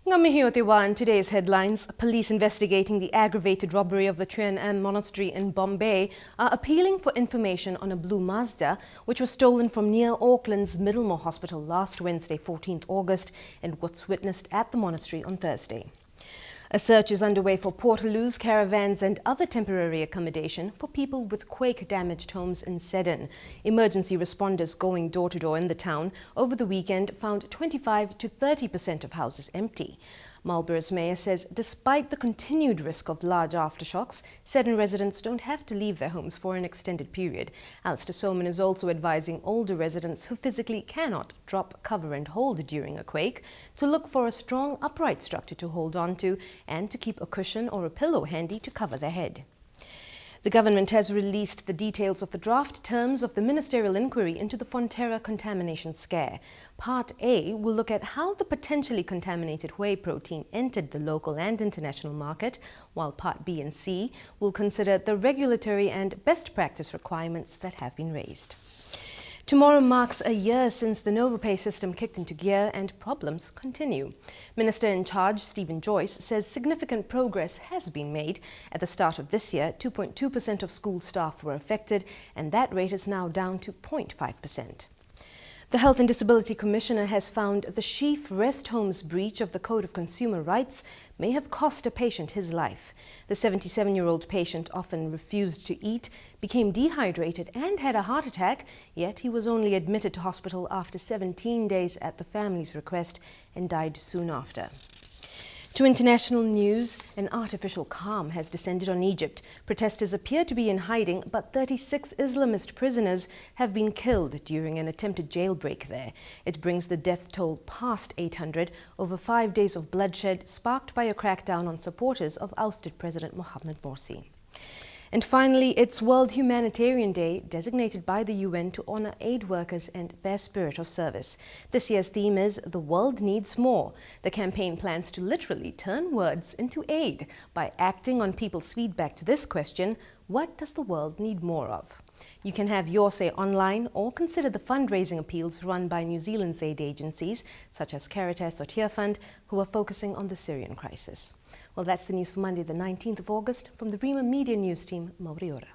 Ngamihiyotiwa in today's headlines, police investigating the aggravated robbery of the Chuan Am Monastery in Bombay are appealing for information on a blue Mazda which was stolen from near Auckland's Middlemore Hospital last Wednesday, 14th August, and was witnessed at the monastery on Thursday. A search is underway for portaloos, caravans and other temporary accommodation for people with quake-damaged homes in Seddon. Emergency responders going door-to-door in the town over the weekend found 25 to 30% of houses empty. Marlborough's mayor says despite the continued risk of large aftershocks, Seddon residents don't have to leave their homes for an extended period. Alistair Soman is also advising older residents who physically cannot drop, cover and hold during a quake to look for a strong upright structure to hold on to and to keep a cushion or a pillow handy to cover their head. The government has released the details of the draft terms of the ministerial inquiry into the Fonterra contamination scare. Part A will look at how the potentially contaminated whey protein entered the local and international market, while Part B and C will consider the regulatory and best practice requirements that have been raised. Tomorrow marks a year since the NovaPay system kicked into gear and problems continue. Minister in charge Stephen Joyce says significant progress has been made. At the start of this year, 2.2% of school staff were affected, and that rate is now down to 0.5%. The Health and Disability Commissioner has found the Sheaf Rest Home's breach of the Code of Consumer Rights may have cost a patient his life. The 77-year-old patient often refused to eat, became dehydrated and had a heart attack, yet he was only admitted to hospital after 17 days at the family's request and died soon after. To international news, an artificial calm has descended on Egypt. Protesters appear to be in hiding, but 36 Islamist prisoners have been killed during an attempted jailbreak there. It brings the death toll past 800 over 5 days of bloodshed sparked by a crackdown on supporters of ousted President Mohamed Morsi. And finally, it's World Humanitarian Day, designated by the UN to honor aid workers and their spirit of service. This year's theme is "The World Needs More." The campaign plans to literally turn words into aid by acting on people's feedback to this question: what does the world need more of? You can have your say online or consider the fundraising appeals run by New Zealand's aid agencies, such as Caritas or Tear Fund, who are focusing on the Syrian crisis. Well, that's the news for Monday, the 19th of August. From the Rima Media News team, Mauri ora.